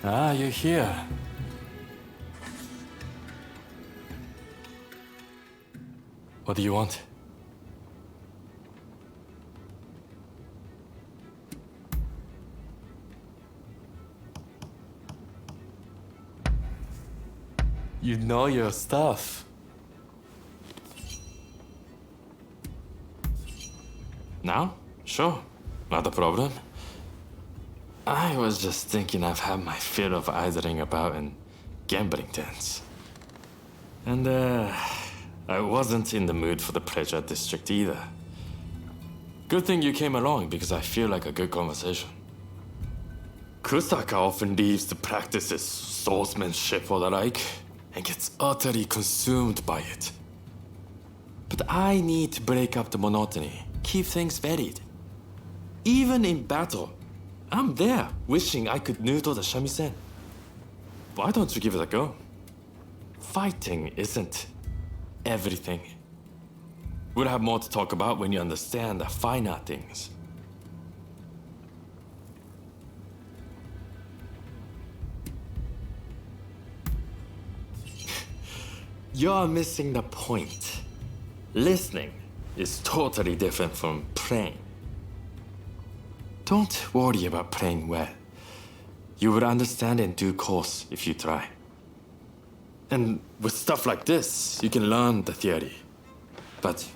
Ah, you're here. What do you want? You know your stuff. Now? Sure. Not a problem. I was just thinking I've had my fill of idling about in gambling dens. And, I wasn't in the mood for the pleasure district either. Good thing you came along because I feel like a good conversation. Kusaka often leaves the practices swordsmanship or the like, and gets utterly consumed by it. But I need to break up the monotony, keep things varied. Even in battle, I'm there, wishing I could noodle the shamisen. Why don't you give it a go? Fighting isn't everything. We'll have more to talk about when you understand the finer things. You're missing the point. Listening is totally different from playing. Don't worry about playing well. You will understand in due course if you try. And with stuff like this, you can learn the theory. But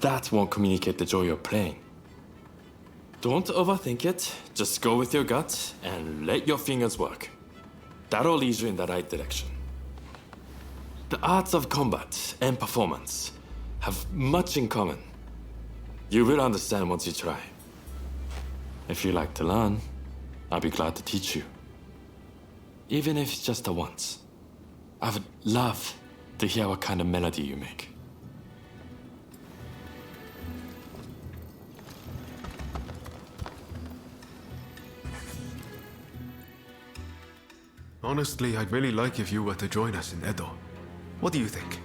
that won't communicate the joy of playing. Don't overthink it, just go with your gut and let your fingers work. That'll lead you in the right direction. The arts of combat and performance have much in common. You will understand once you try. If you like to learn, I'll be glad to teach you. Even if it's just a once. I would love to hear what kind of melody you make. Honestly, I'd really like if you were to join us in Edo. What do you think?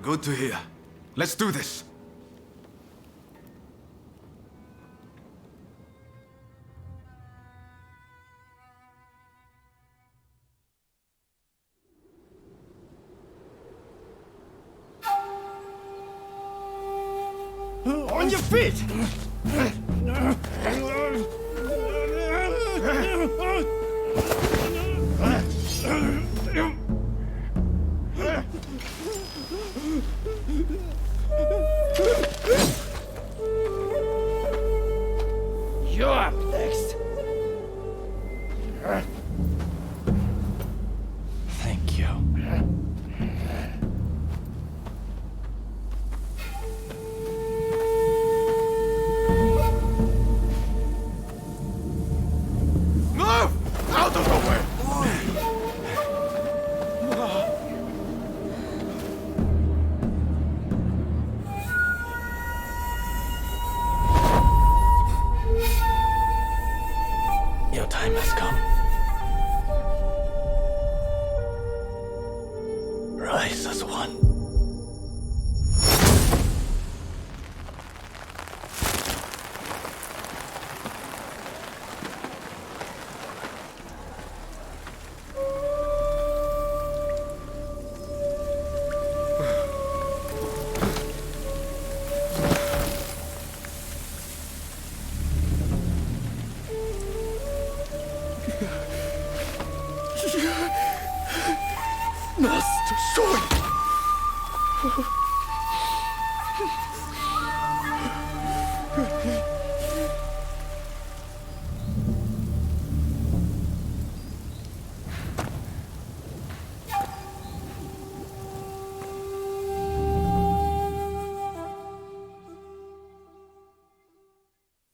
Good to hear. Let's do this! On your feet! You're up next. Thank you. Move! Out of the way! Your time has come. Rise as one. Master Sword!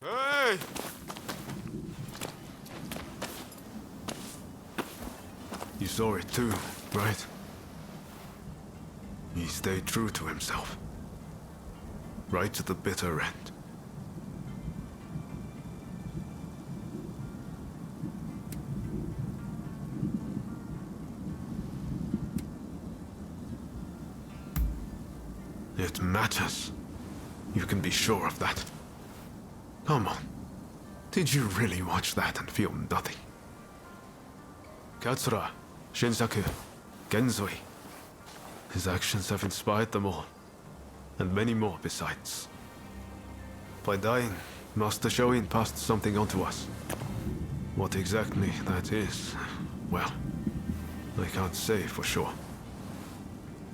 Hey! You saw it too, right? He stayed true to himself. Right to the bitter end. It matters. You can be sure of that. Come on. Did you really watch that and feel nothing? Katsura, Shinsaku, Genzui. His actions have inspired them all, and many more besides. By dying, Master Shoin passed something on to us. What exactly that is, well, I can't say for sure.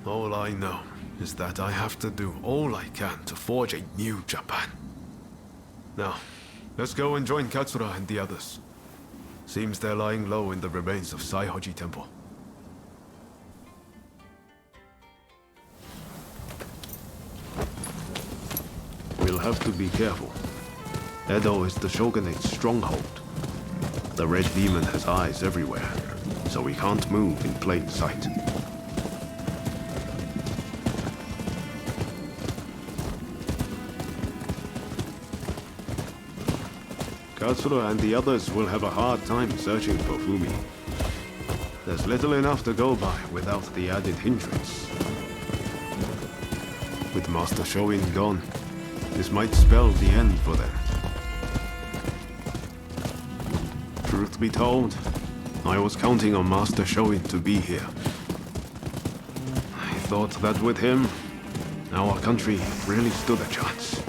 All I know is that I have to do all I can to forge a new Japan. Now, let's go and join Katsura and the others. Seems they're lying low in the remains of Saihoji Temple. We'll have to be careful. Edo is the Shogunate's stronghold. The Red Demon has eyes everywhere, so we can't move in plain sight. Katsura and the others will have a hard time searching for Fumi. There's little enough to go by without the added hindrance. With Master Shoin gone, this might spell the end for them. Truth be told, I was counting on Master Shoin to be here. I thought that with him, our country really stood a chance.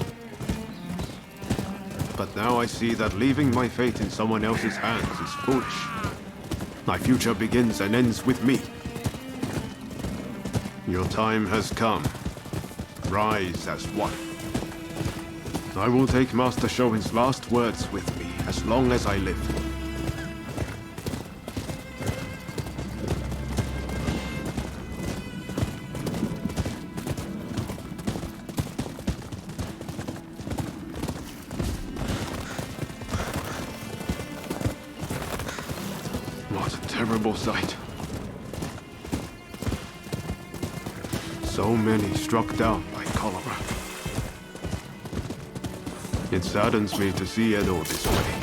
But now I see that leaving my fate in someone else's hands is foolish. My future begins and ends with me. Your time has come. Rise as one. I will take Master Shoin's last words with me as long as I live. What a terrible sight. So many struck down by cholera. It saddens me to see Edo this way.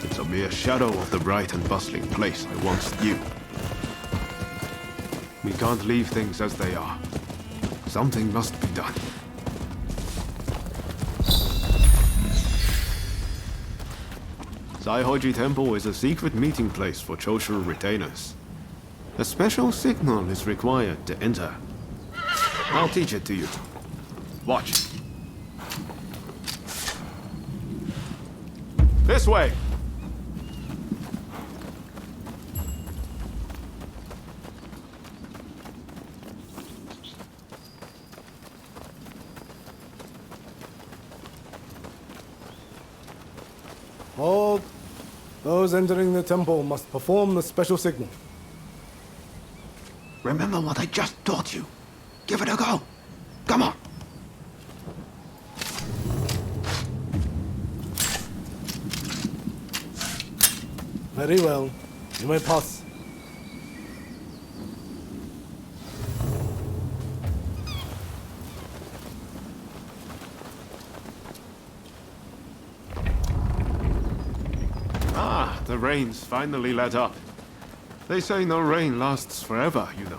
It's a mere shadow of the bright and bustling place I once knew. We can't leave things as they are. Something must be done. Saihoji Temple is a secret meeting place for Choshu retainers. A special signal is required to enter. I'll teach it to you. Watch. This way! Hold. Those entering the temple must perform the special signal. Remember what I just taught you. Give it a go. Come on. Very well. You may pass. Ah, the rain's finally let up. They say no rain lasts forever, you know.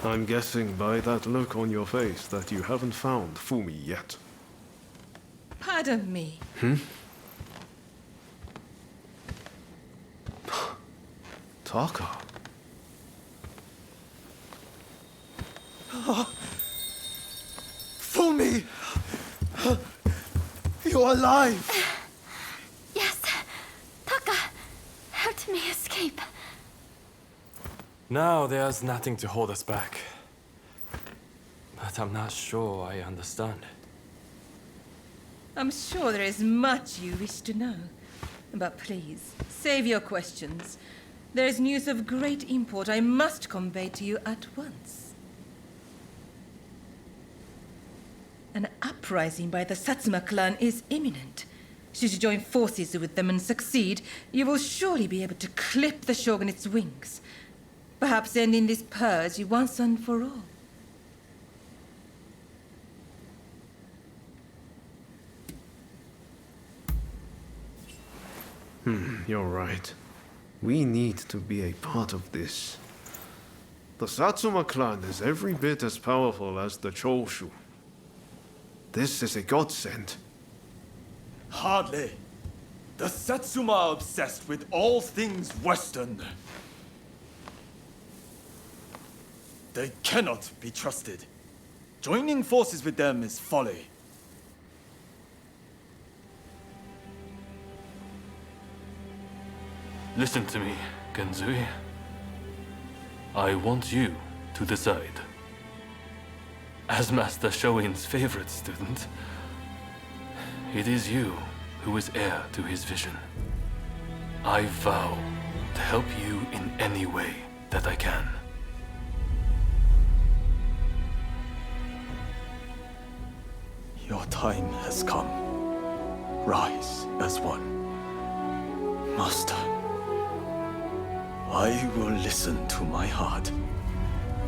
I'm guessing by that look on your face that you haven't found Fumi yet. Pardon me. Taka. Fumi! You're alive! Yes. Taka helped me escape. Now there's nothing to hold us back. But I'm not sure I understand. I'm sure there is much you wish to know. But please, save your questions. There is news of great import I must convey to you at once. An uprising by the Satsuma clan is imminent. Should you join forces with them and succeed, you will surely be able to clip the shogunate's wings. Perhaps ending this purge once and for all. You're right. We need to be a part of this. The Satsuma clan is every bit as powerful as the Choshu. This is a godsend. Hardly. The Satsuma are obsessed with all things Western. They cannot be trusted. Joining forces with them is folly. Listen to me, Genzui. I want you to decide. As Master Shoin's favorite student, it is you who is heir to his vision. I vow to help you in any way that I can. Your time has come. Rise as one. Master, I will listen to my heart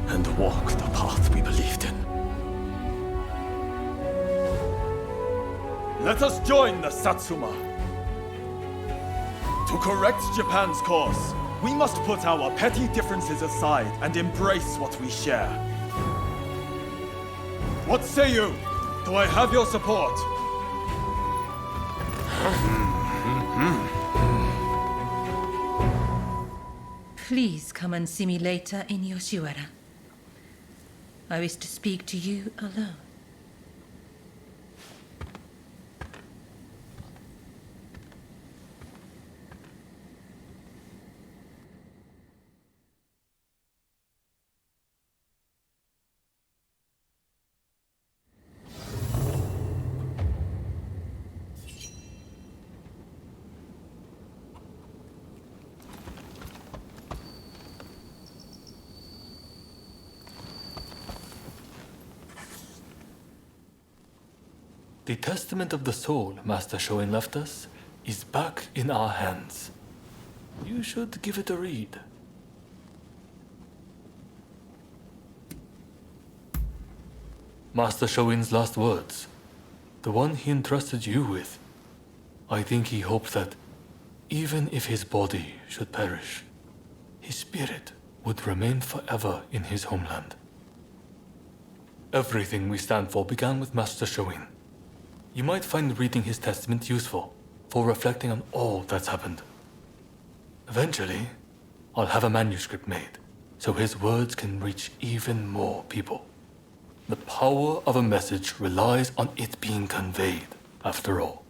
and walk the path we believed in. Let us join the Satsuma. To correct Japan's course, we must put our petty differences aside and embrace what we share. What say you? Do I have your support? Please come and see me later in Yoshiwara. I wish to speak to you alone. The testament of the soul Master Shoin left us is back in our hands. You should give it a read. Master Shoin's last words, the one he entrusted you with. I think he hoped that, even if his body should perish, his spirit would remain forever in his homeland. Everything we stand for began with Master Shoin. You might find reading his testament useful for reflecting on all that's happened. Eventually, I'll have a manuscript made so his words can reach even more people. The power of a message relies on it being conveyed, after all.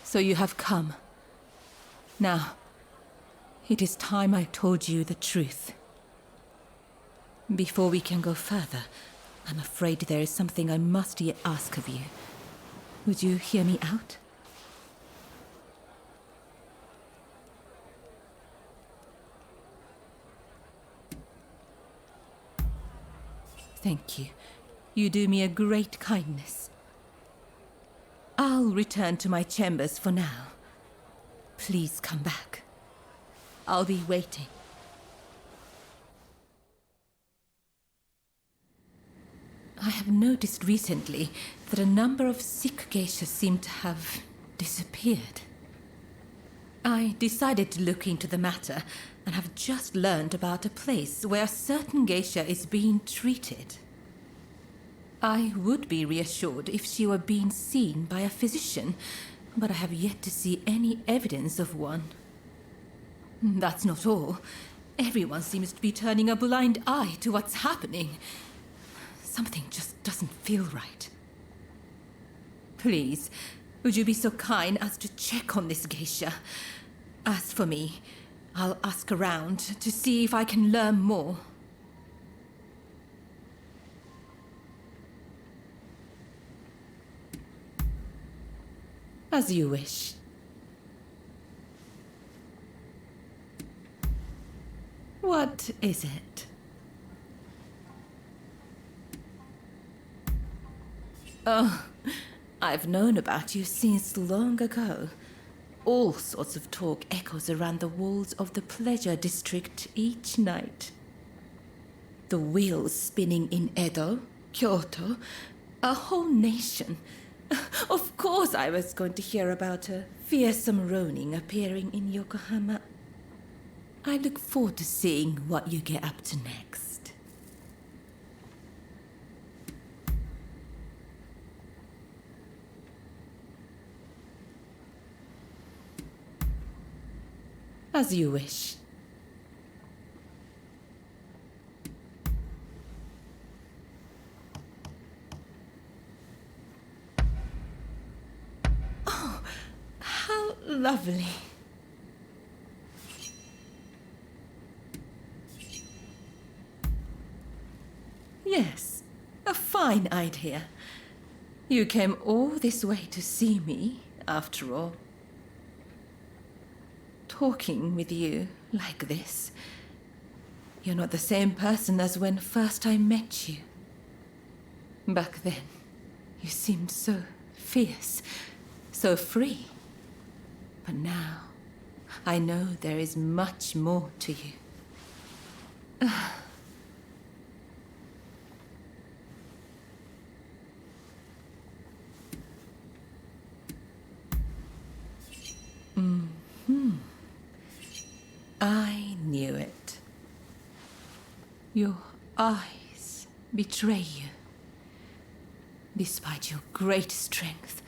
So you have come. Now, it is time I told you the truth. Before we can go further, I'm afraid there is something I must yet ask of you. Would you hear me out? Thank you. You do me a great kindness. I'll return to my chambers for now. Please come back. I'll be waiting. I have noticed recently that a number of sick geishas seem to have disappeared. I decided to look into the matter and have just learned about a place where a certain geisha is being treated. I would be reassured if she were being seen by a physician, but I have yet to see any evidence of one. That's not all. Everyone seems to be turning a blind eye to what's happening. Something just doesn't feel right. Please, would you be so kind as to check on this geisha? As for me, I'll ask around to see if I can learn more. As you wish. What is it? Oh, I've known about you since long ago. All sorts of talk echoes around the walls of the pleasure district each night. The wheels spinning in Edo, Kyoto, a whole nation. Of course I was going to hear about a fearsome Ronin appearing in Yokohama. I look forward to seeing what you get up to next. As you wish. Oh, how lovely. Yes, a fine idea. You came all this way to see me, after all. Talking with you like this, you're not the same person as when first I met you. Back then, you seemed so fierce, so free. But now, I know there is much more to you. I knew it. Your eyes betray you. Despite your great strength,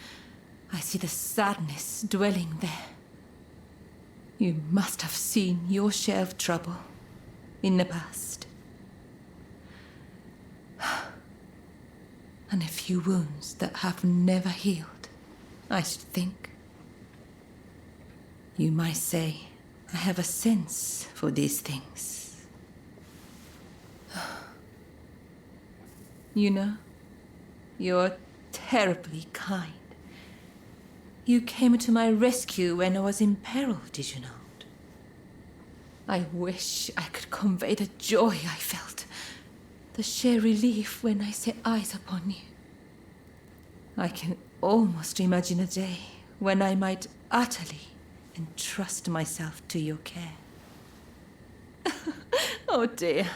I see the sadness dwelling there. You must have seen your share of trouble in the past. And a few wounds that have never healed, I should think. You might say I have a sense for these things. You know, you're terribly kind. You came to my rescue when I was in peril, did you not? I wish I could convey the joy I felt, the sheer relief when I set eyes upon you. I can almost imagine a day when I might utterly entrust myself to your care. Oh dear,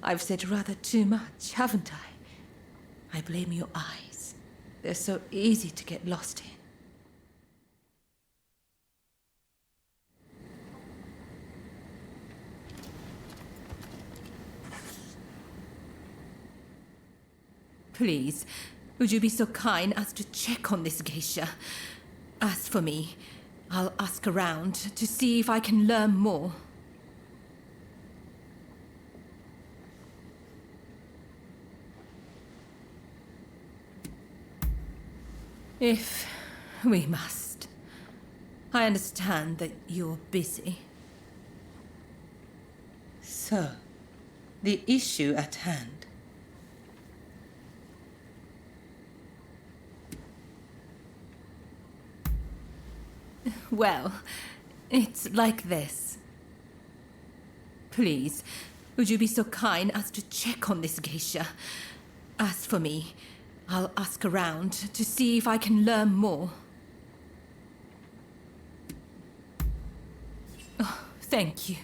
I've said rather too much, haven't I? I blame your eyes. They're so easy to get lost in. Please, would you be so kind as to check on this geisha? As for me, I'll ask around to see if I can learn more. If We must. I understand that you're busy. So, the issue at hand. Well, it's like this. Please, would you be so kind as to check on this geisha? As for me, I'll ask around to see if I can learn more. Oh, thank you.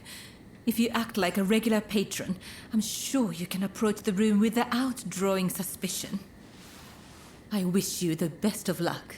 If you act like a regular patron, I'm sure you can approach the room without drawing suspicion. I wish you the best of luck.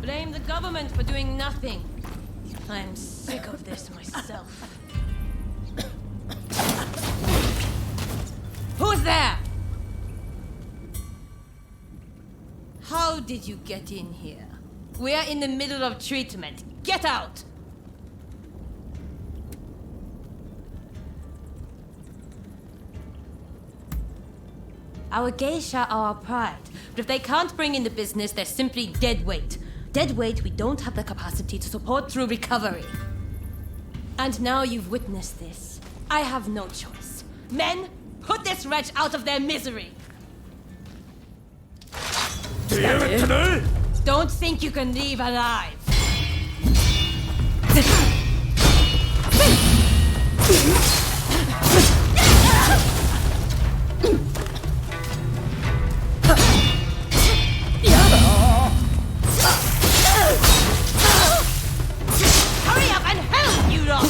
Blame the government for doing nothing. I'm sick of this myself. Who's there? How did you get in here? We're in the middle of treatment. Get out! Our geisha are our pride, but if they can't bring in the business, they're simply dead weight. Dead weight we don't have the capacity to support through recovery. And now you've witnessed this. I have no choice. Men, put this wretch out of their misery! Don't think you can leave alive! Hurry up and help, you lot!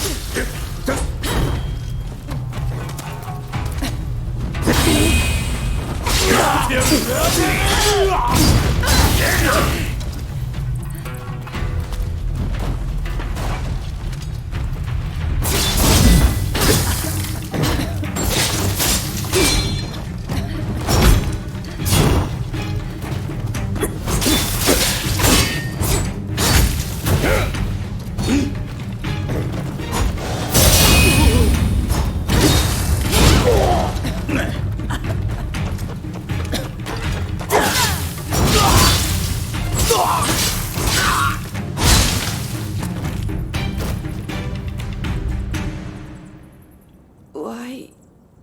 Why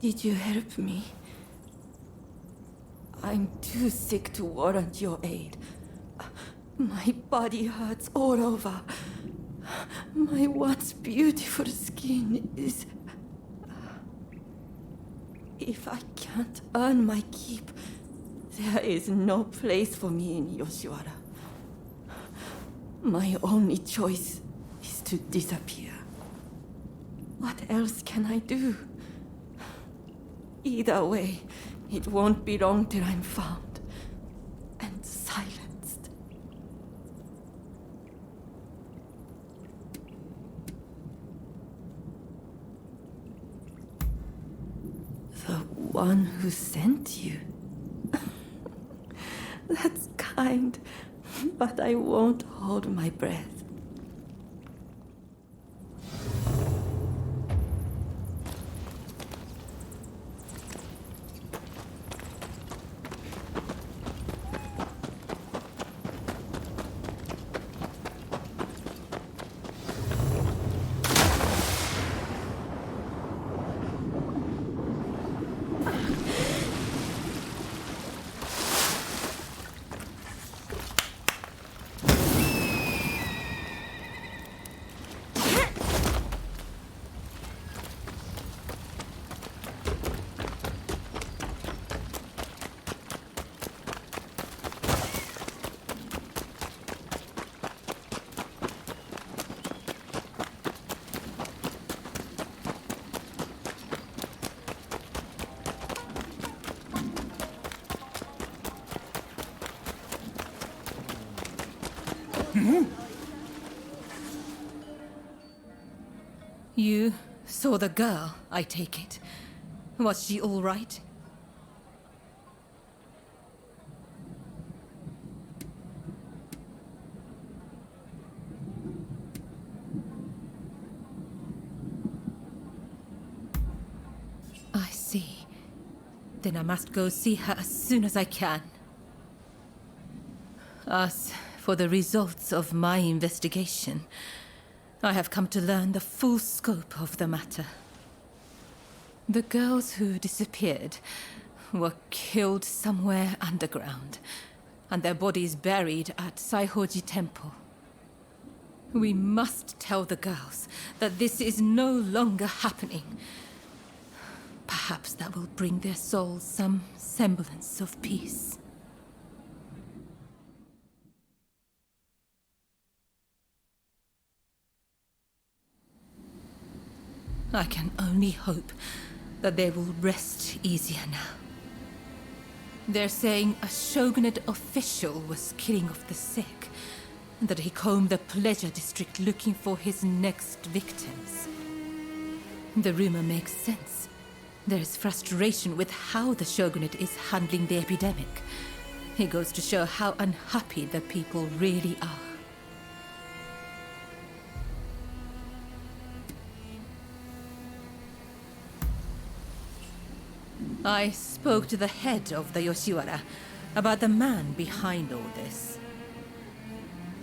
did you help me? I'm too sick to warrant your aid. My body hurts all over. My once beautiful skin is... If I can't earn my keep, there is no place for me in Yoshiwara. My only choice is to disappear. What else can I do? Either way, It won't be long till I'm found and silenced. The one who sent you? That's kind, but I won't hold my breath. You saw the girl, I take it. Was she all right? I see. Then I must go see her as soon as I can. As for the results of my investigation, I have come to learn the full scope of the matter. The girls who disappeared were killed somewhere underground, and their bodies buried at Saihoji Temple. We must tell the girls that this is no longer happening. Perhaps that will bring their souls some semblance of peace. I can only hope that they will rest easier now. They're saying a shogunate official was killing off the sick, and that he combed the pleasure district looking for his next victims. The rumor makes sense. There is frustration with how the shogunate is handling the epidemic. It goes to show how unhappy the people really are. I spoke to the head of the Yoshiwara about the man behind all this.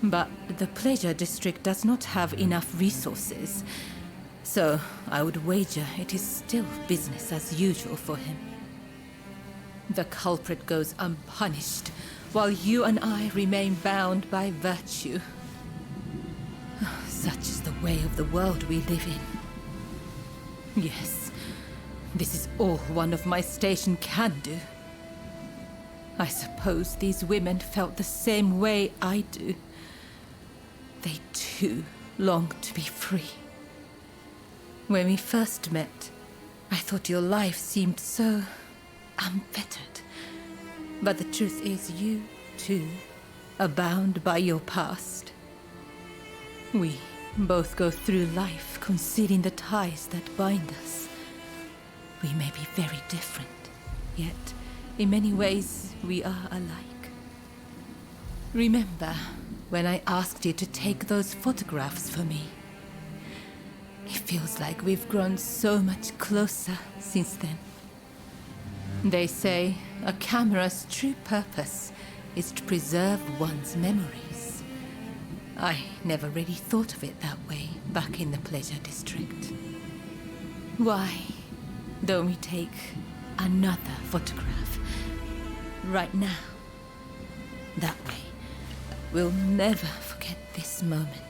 But the pleasure district does not have enough resources, so I would wager it is still business as usual for him. The culprit goes unpunished, while you and I remain bound by virtue. Such is the way of the world we live in. Yes. This is all one of my station can do. I suppose these women felt the same way I do. They too long to be free. When we first met, I thought your life seemed so unfettered. But the truth is you, too, are bound by your past. We both go through life concealing the ties that bind us. We may be very different, yet in many ways we are alike. Remember when I asked you to take those photographs for me? It feels like we've grown so much closer since then. They say a camera's true purpose is to preserve one's memories. I never really thought of it that way back in the pleasure district. Why don't we take another photograph right now? That way, we'll never forget this moment.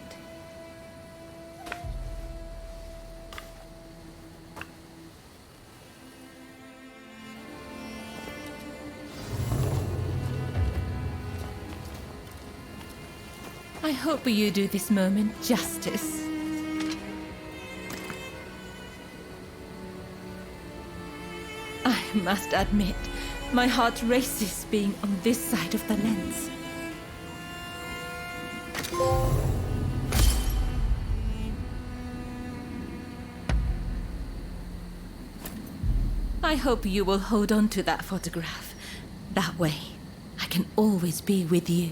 I hope you do this moment justice. I must admit, My heart races being on this side of the lens. I hope you will hold on to that photograph. That way, I can always be with you.